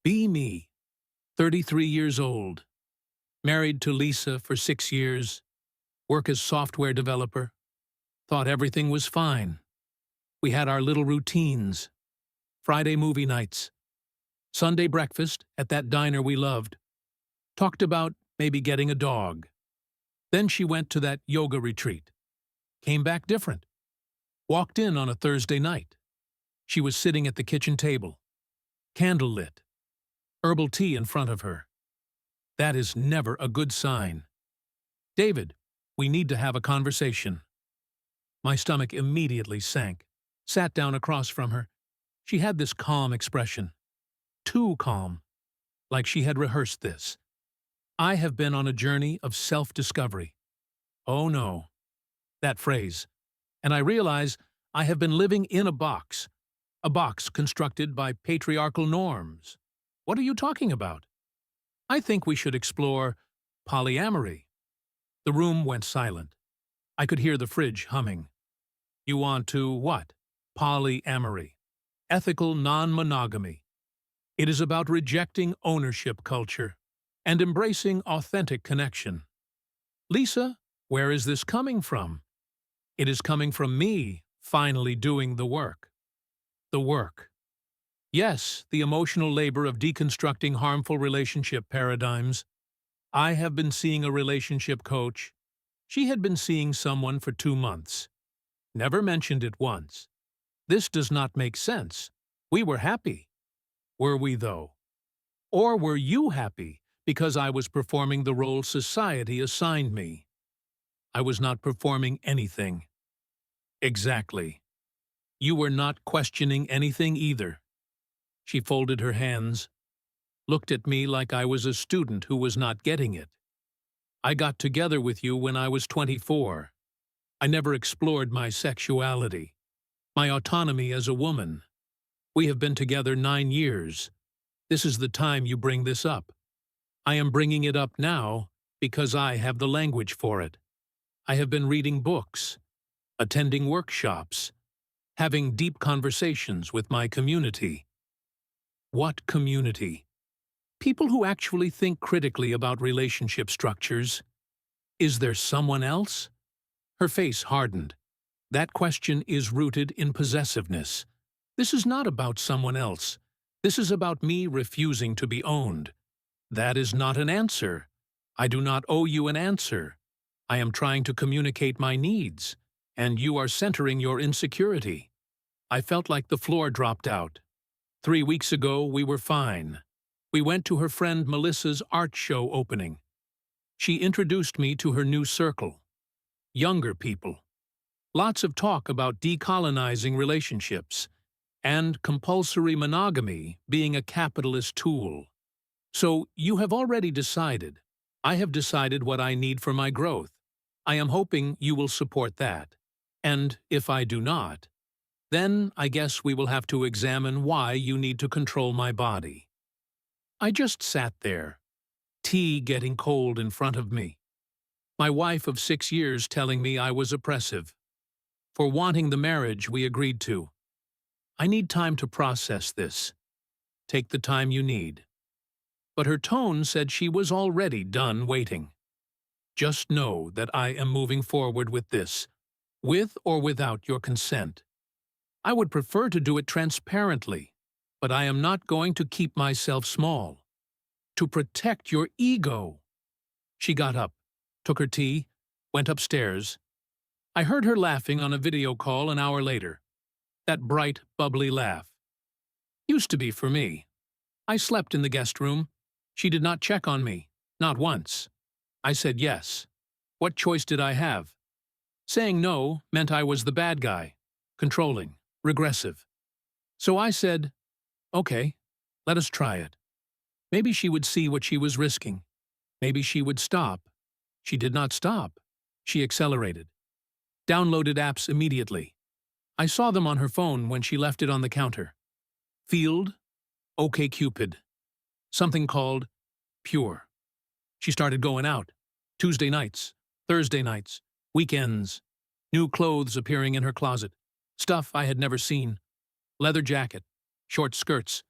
Be me, 33 years old, married to Lisa for 6 years, work as software developer, thought everything was fine. We had our little routines, Friday movie nights, Sunday breakfast at that diner we loved, talked about maybe getting a dog. Then she went to that yoga retreat, came back different, walked in on a Thursday night. She was sitting at the kitchen table, candle lit, herbal tea in front of her. That is never a good sign. David, we need to have a conversation. My stomach immediately sank, sat down across from her. She had this calm expression. Too calm, like she had rehearsed this. I have been on a journey of self-discovery. Oh no, that phrase. And I realize I have been living in a box constructed by patriarchal norms. What are you talking about? I think we should explore polyamory. The room went silent. I could hear the fridge humming. You want to what? Polyamory. Ethical non-monogamy. It is about rejecting ownership culture and embracing authentic connection. Lisa, where is this coming from? It is coming from me finally doing the work. The work. Yes, the emotional labor of deconstructing harmful relationship paradigms. I have been seeing a relationship coach. She had been seeing someone for 2 months. Never mentioned it once. This does not make sense. We were happy. Were we, though? Or were you happy because I was performing the role society assigned me? I was not performing anything. Exactly. You were not questioning anything either. She folded her hands, looked at me like I was a student who was not getting it. I got together with you when I was 24. I never explored my sexuality, my autonomy as a woman. We have been together 9 years. This is the time you bring this up. I am bringing it up now because I have the language for it. I have been reading books, attending workshops, having deep conversations with my community. What community? People who actually think critically about relationship structures. Is there someone else? Her face hardened. That question is rooted in possessiveness. This is not about someone else. This is about me refusing to be owned. That is not an answer. I do not owe you an answer. I am trying to communicate my needs, and you are centering your insecurity. I felt like the floor dropped out. 3 weeks ago, we were fine. We went to her friend Melissa's art show opening. She introduced me to her new circle. Younger people. Lots of talk about decolonizing relationships and compulsory monogamy being a capitalist tool. So you have already decided. I have decided what I need for my growth. I am hoping you will support that. And if I do not, then I guess we will have to examine why you need to control my body. I just sat there, tea getting cold in front of me. My wife of 6 years telling me I was oppressive for wanting the marriage we agreed to. I need time to process this. Take the time you need. But her tone said she was already done waiting. Just know that I am moving forward with this, with or without your consent. I would prefer to do it transparently, but I am not going to keep myself small. To protect your ego. She got up, took her tea, went upstairs. I heard her laughing on a video call an hour later. That bright, bubbly laugh. Used to be for me. I slept in the guest room. She did not check on me, not once. I said yes. What choice did I have? Saying no meant I was the bad guy, controlling, regressive. So I said, okay, let us try it. Maybe she would see what she was risking. Maybe she would stop. She did not stop. She accelerated. Downloaded apps immediately. I saw them on her phone when she left it on the counter. Field, OkCupid. Something called Pure. She started going out. Tuesday nights, Thursday nights, weekends. New clothes appearing in her closet. Stuff I had never seen. Leather jacket, short skirts.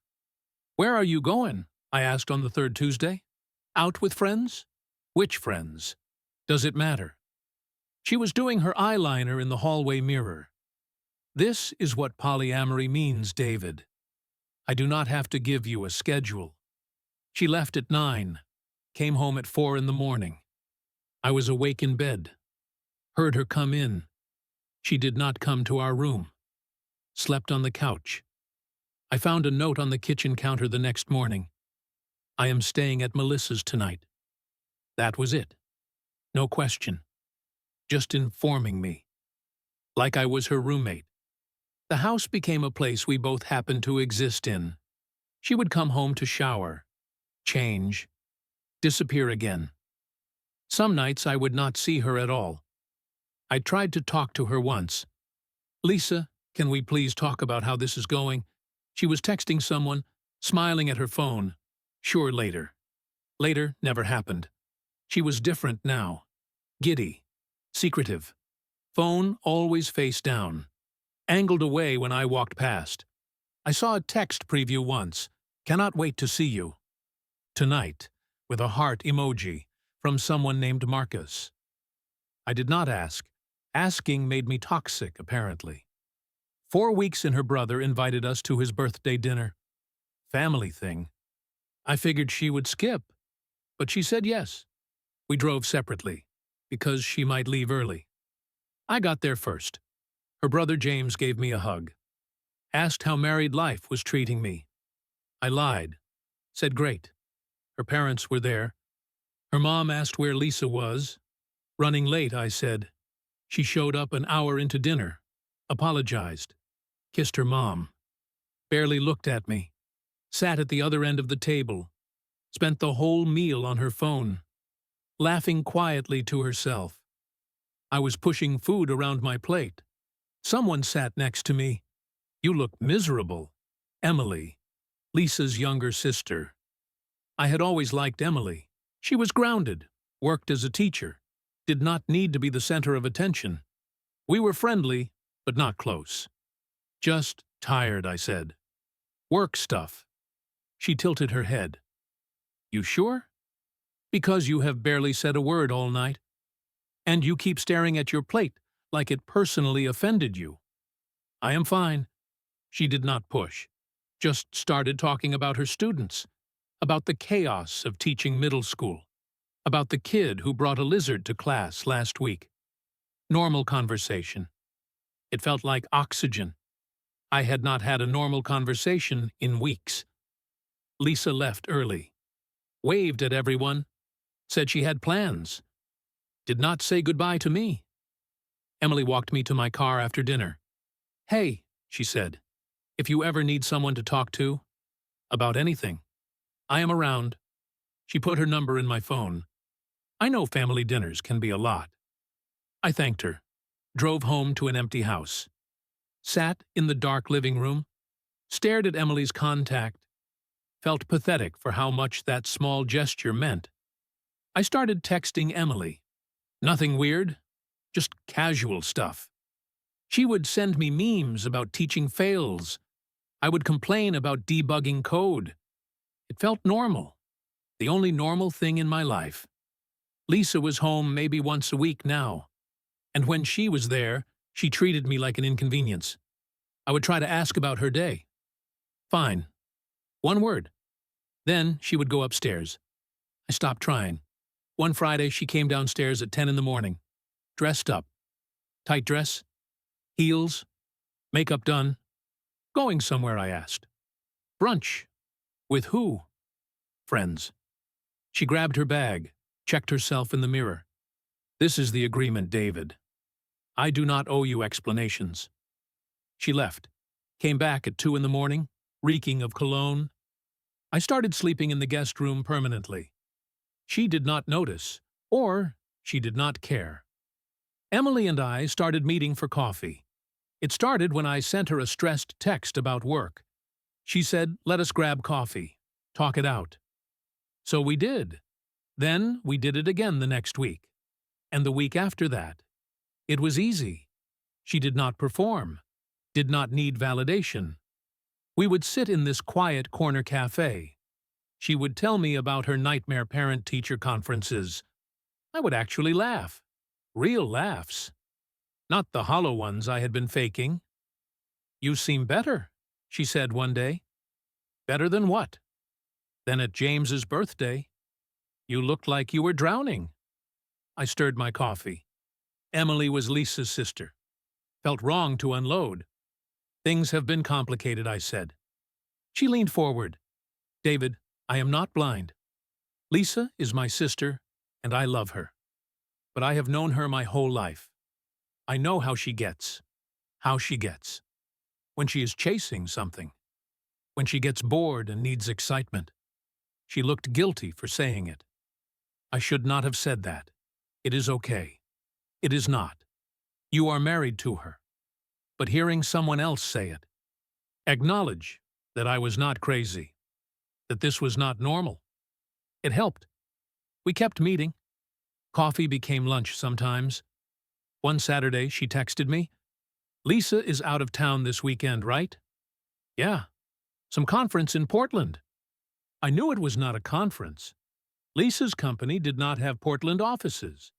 "Where are you going?" I asked on the third Tuesday. "Out with friends?" "Which friends?" "Does it matter?" She was doing her eyeliner in the hallway mirror. This is what polyamory means, David. I do not have to give you a schedule. She left at 9, came home at 4 in the morning. I was awake in bed, heard her come in. She did not come to our room. Slept on the couch. I found a note on the kitchen counter the next morning. "I am staying at Melissa's tonight." That was it. No question. Just informing me. Like I was her roommate. The house became a place we both happened to exist in. She would come home to shower, change, disappear again. Some nights I would not see her at all. I tried to talk to her once. "Lisa, can we please talk about how this is going?" She was texting someone, smiling at her phone. "Sure, later." Later never happened. She was different now. Giddy. Secretive. Phone always face down. Angled away when I walked past. I saw a text preview once. "Cannot wait to see you." Tonight, with a heart emoji, from someone named Marcus. I did not ask. Asking made me toxic, apparently. 4 weeks and her brother invited us to his birthday dinner. Family thing. I figured she would skip, but she said yes. We drove separately, because she might leave early. I got there first. Her brother James gave me a hug. Asked how married life was treating me. I lied. Said great. Her parents were there. Her mom asked where Lisa was. Running late, I said. She showed up an hour into dinner. Apologized. Kissed her mom. Barely looked at me. Sat at the other end of the table. Spent the whole meal on her phone. Laughing quietly to herself. I was pushing food around my plate. Someone sat next to me. "You look miserable." Emily, Lisa's younger sister. I had always liked Emily. She was grounded, worked as a teacher, did not need to be the center of attention. We were friendly, but not close. "Just tired," I said. "Work stuff." She tilted her head. "You sure?" "Because you have barely said a word all night. And you keep staring at your plate like it personally offended you." "I am fine." She did not push. Just started talking about her students, about the chaos of teaching middle school, about the kid who brought a lizard to class last week. Normal conversation. It felt like oxygen. I had not had a normal conversation in weeks. Lisa left early. Waved at everyone. Said she had plans. Did not say goodbye to me. Emily walked me to my car after dinner. "Hey," she said, "if you ever need someone to talk to, about anything, I am around." She put her number in my phone. I know family dinners can be a lot. I thanked her. Drove home to an empty house. Sat in the dark living room. Stared at Emily's contact. Felt pathetic for how much that small gesture meant. I started texting Emily. Nothing weird, just casual stuff. She would send me memes about teaching fails. I would complain about debugging code. It felt normal, the only normal thing in my life. Lisa was home maybe once a week now, and when she was there, she treated me like an inconvenience. I would try to ask about her day. Fine. One word. Then she would go upstairs. I stopped trying. One Friday, she came downstairs at 10 in the morning. Dressed up. Tight dress. Heels. Makeup done. Going somewhere, I asked. Brunch. With who? Friends. She grabbed her bag, checked herself in the mirror. This is the agreement, David. I do not owe you explanations. She left. Came back at 2 in the morning, reeking of cologne. I started sleeping in the guest room permanently. She did not notice, or she did not care. Emily and I started meeting for coffee. It started when I sent her a stressed text about work. She said, "Let us grab coffee. Talk it out." So we did. Then we did it again the next week. And the week after that. It was easy. She did not perform. Did not need validation. We would sit in this quiet corner cafe. She would tell me about her nightmare parent-teacher conferences. I would actually laugh. Real laughs. Not the hollow ones I had been faking. "You seem better," she said one day. "Better than what?" "Than at James's birthday. You looked like you were drowning." I stirred my coffee. Emily was Lisa's sister. Felt wrong to unload. "Things have been complicated," I said. She leaned forward. "David, I am not blind. Lisa is my sister, and I love her. But I have known her my whole life. I know how she gets. How she gets. When she is chasing something. When she gets bored and needs excitement." She looked guilty for saying it. "I should not have said that. It is okay. It is not. You are married to her. But hearing someone else say it, acknowledge that I was not crazy, that this was not normal. It helped. We kept meeting. Coffee became lunch sometimes. One Saturday, she texted me, "Lisa is out of town this weekend, right?" "Yeah. Some conference in Portland." I knew it was not a conference. Lisa's company did not have Portland offices,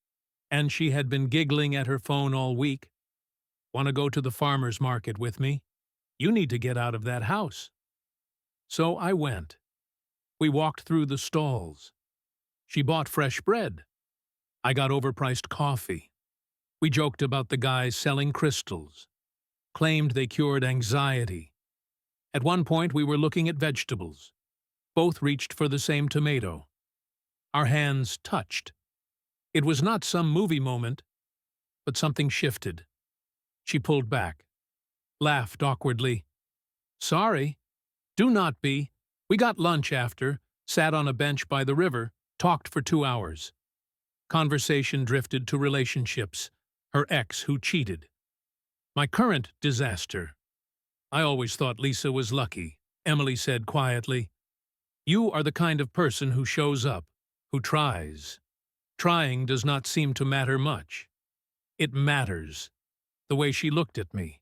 and she had been giggling at her phone all week. "Want to go to the farmer's market with me? You need to get out of that house." So I went. We walked through the stalls. She bought fresh bread. I got overpriced coffee. We joked about the guys selling crystals, claimed they cured anxiety. At one point, we were looking at vegetables. Both reached for the same tomato. Our hands touched. It was not some movie moment, but something shifted. She pulled back, laughed awkwardly. "Sorry. Do not be. We got lunch after, sat on a bench by the river, talked for 2 hours. Conversation drifted to relationships, her ex who cheated. My current disaster. I always thought Lisa was lucky," Emily said quietly. "You are the kind of person who shows up, who tries. Trying does not seem to matter much. It matters." The way she looked at me.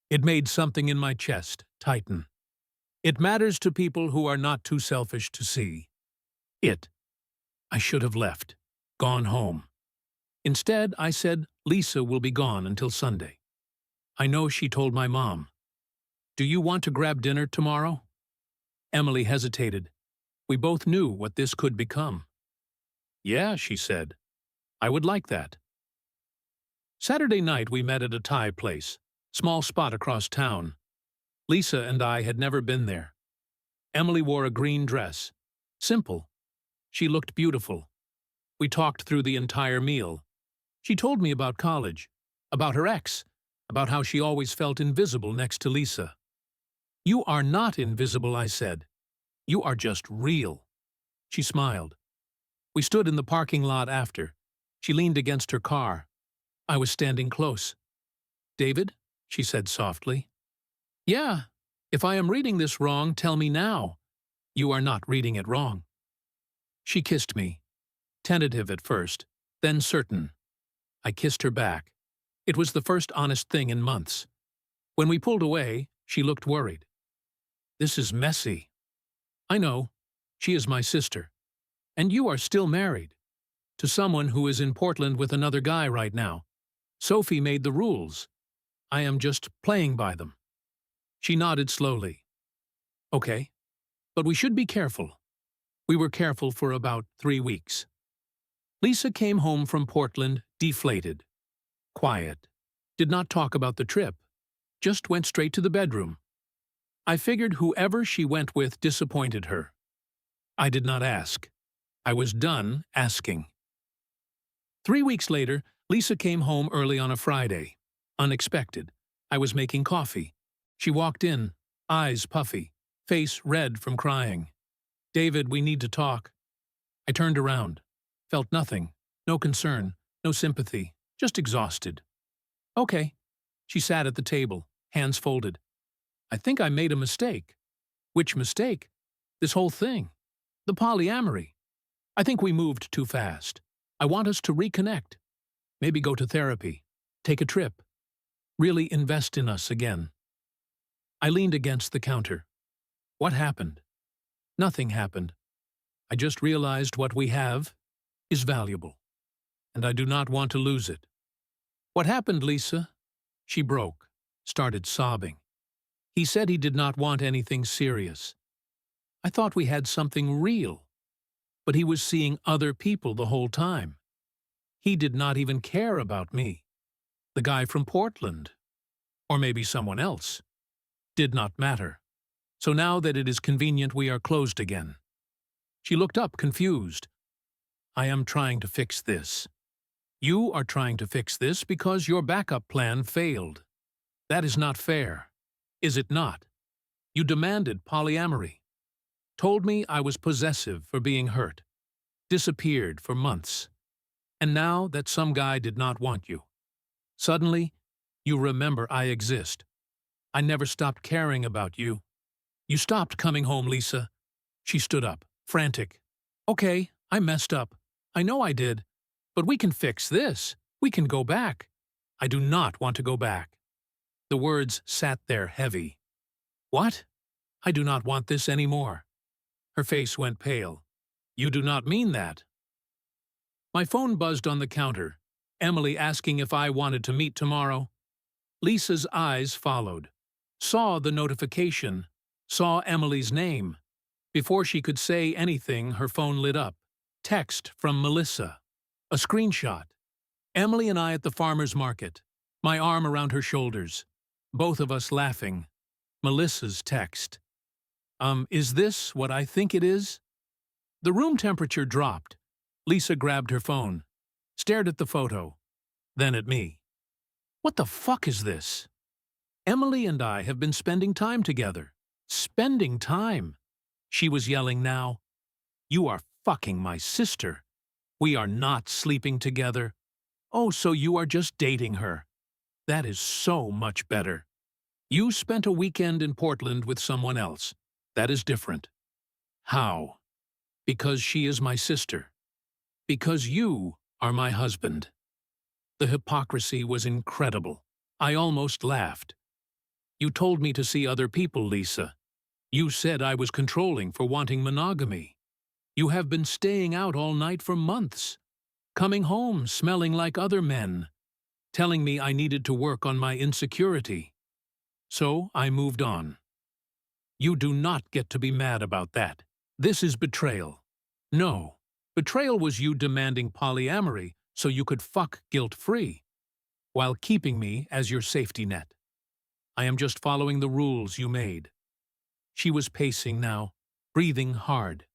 It made something in my chest tighten. It matters to people who are not too selfish to see. I should have left, gone home. Instead, I said, "Lisa will be gone until Sunday. I know she told my mom. Do you want to grab dinner tomorrow?" Emily hesitated. We both knew what this could become. "Yeah," she said. "I would like that." Saturday night we met at a Thai place, small spot across town. Lisa and I had never been there. Emily wore a green dress. Simple. She looked beautiful. We talked through the entire meal. She told me about college, about her ex, about how she always felt invisible next to Lisa. "You are not invisible," I said. "You are just real." She smiled. We stood in the parking lot after. She leaned against her car. I was standing close. "David?" she said softly. "Yeah. If I am reading this wrong, tell me now." "You are not reading it wrong." She kissed me. Tentative at first, then certain. I kissed her back. It was the first honest thing in months. When we pulled away, she looked worried. "This is messy." "I know. She is my sister. And you are still married. To someone who is in Portland with another guy right now. Sophie made the rules. I am just playing by them." She nodded slowly. "Okay. But we should be careful." We were careful for about 3 weeks. Lisa came home from Portland deflated. Quiet. Did not talk about the trip. Just went straight to the bedroom. I figured whoever she went with disappointed her. I did not ask. I was done asking. 3 weeks later, Lisa came home early on a Friday. Unexpected. I was making coffee. She walked in, eyes puffy, face red from crying. "David, we need to talk." I turned around. Felt nothing. No concern. No sympathy. Just exhausted. "Okay." She sat at the table, hands folded. "I think I made a mistake." "Which mistake?" "This whole thing. The polyamory. I think we moved too fast. I want us to reconnect. Maybe go to therapy. Take a trip. Really invest in us again." I leaned against the counter. What happened? Nothing happened. I just realized what we have is valuable, and I do not want to lose it. What happened, Lisa? She broke, started sobbing. He said he did not want anything serious. I thought we had something real, but he was seeing other people the whole time. He did not even care about me. The guy from Portland, or maybe someone else, did not matter. So now that it is convenient, we are closed again. She looked up, confused. I am trying to fix this. You are trying to fix this because your backup plan failed. That is not fair, is it not? You demanded polyamory, told me I was possessive for being hurt, disappeared for months, and now that some guy did not want you. Suddenly, you remember I exist. I never stopped caring about you. You stopped coming home, Lisa. She stood up, frantic. Okay, I messed up. I know I did. But we can fix this. We can go back. I do not want to go back. The words sat there heavy. What? I do not want this anymore. Her face went pale. You do not mean that. My phone buzzed on the counter. Emily asking if I wanted to meet tomorrow. Lisa's eyes followed. Saw the notification. Saw Emily's name. Before she could say anything, her phone lit up. Text from Melissa. A screenshot. Emily and I at the farmer's market. My arm around her shoulders. Both of us laughing. Melissa's text. Is this what I think it is? The room temperature dropped. Lisa grabbed her phone. Stared at the photo. Then at me. What the fuck is this? Emily and I have been spending time together. Spending time. She was yelling now. You are fucking my sister. We are not sleeping together. Oh, so you are just dating her. That is so much better. You spent a weekend in Portland with someone else. That is different. How? Because she is my sister. Because you are my husband. The hypocrisy was incredible. I almost laughed. You told me to see other people, Lisa. You said I was controlling for wanting monogamy. You have been staying out all night for months, coming home smelling like other men, telling me I needed to work on my insecurity. So I moved on. You do not get to be mad about that. This is betrayal. No, betrayal was you demanding polyamory so you could fuck guilt-free, while keeping me as your safety net. I am just following the rules you made. She was pacing now, breathing hard.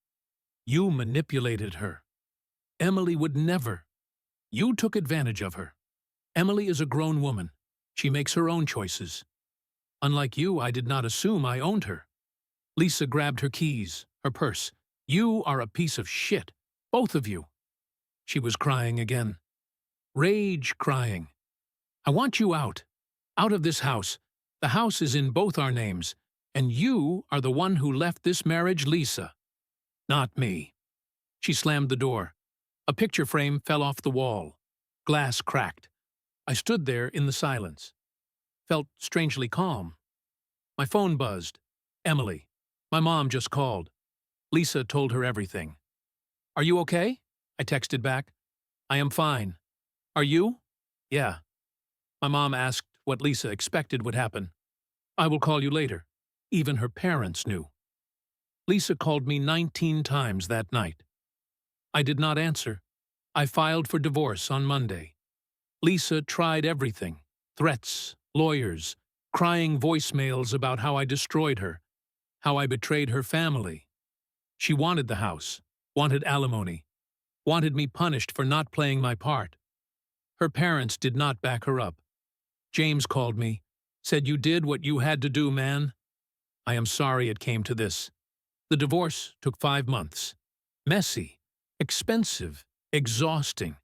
You manipulated her. Emily would never. You took advantage of her. Emily is a grown woman. She makes her own choices. Unlike you, I did not assume I owned her. Lisa grabbed her keys, her purse. You are a piece of shit, both of you. She was crying again. Rage crying. I want you out. Out of this house. The house is in both our names, and you are the one who left this marriage, Lisa. Not me. She slammed the door. A picture frame fell off the wall. Glass cracked. I stood there in the silence. Felt strangely calm. My phone buzzed. Emily. My mom just called. Lisa told her everything. Are you okay? I texted back. I am fine. Are you? Yeah. My mom asked what Lisa expected would happen. I will call you later. Even her parents knew. Lisa called me 19 times that night. I did not answer. I filed for divorce on Monday. Lisa tried everything. Threats, lawyers, crying voicemails about how I destroyed her, how I betrayed her family. She wanted the house, wanted alimony, wanted me punished for not playing my part. Her parents did not back her up. James called me, said you did what you had to do, man. I am sorry it came to this. The divorce took 5 months. Messy, expensive, exhausting,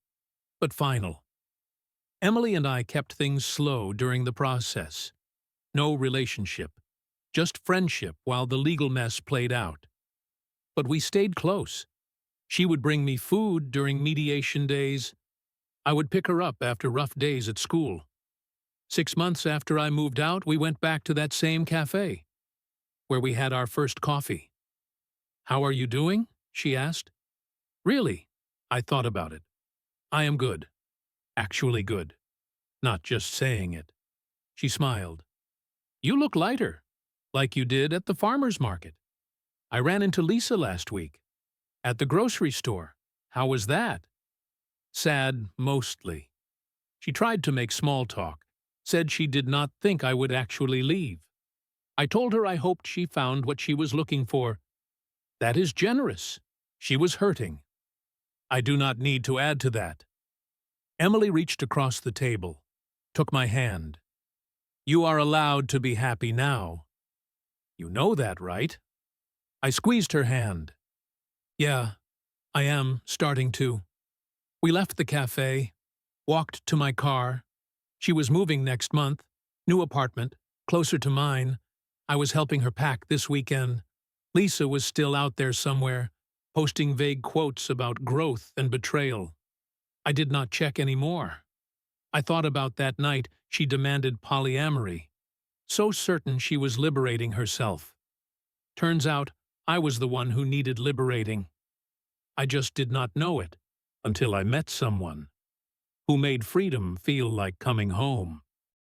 but final. Emily and I kept things slow during the process. No relationship, just friendship while the legal mess played out. But we stayed close. She would bring me food during mediation days. I would pick her up after rough days at school. 6 months after I moved out, we went back to that same cafe. where we had our first coffee. "How are you doing?" she asked. "Really?" I thought about it. "I am good. Actually good. Not just saying it." She smiled. "You look lighter, like you did at the farmer's market. I ran into Lisa last week. At the grocery store. How was that?" "Sad, mostly." She tried to make small talk, said she did not think I would actually leave. I told her I hoped she found what she was looking for. That is generous. She was hurting. I do not need to add to that. Emily reached across the table, took my hand. "You are allowed to be happy now. You know that, right?" I squeezed her hand. "Yeah, I am starting to." We left the cafe, walked to my car. She was moving next month, new apartment, closer to mine. I was helping her pack this weekend. Lisa was still out there somewhere, posting vague quotes about growth and betrayal. I did not check any more. I thought about that night she demanded polyamory, so certain she was liberating herself. Turns out I was the one who needed liberating. I just did not know it until I met someone who made freedom feel like coming home.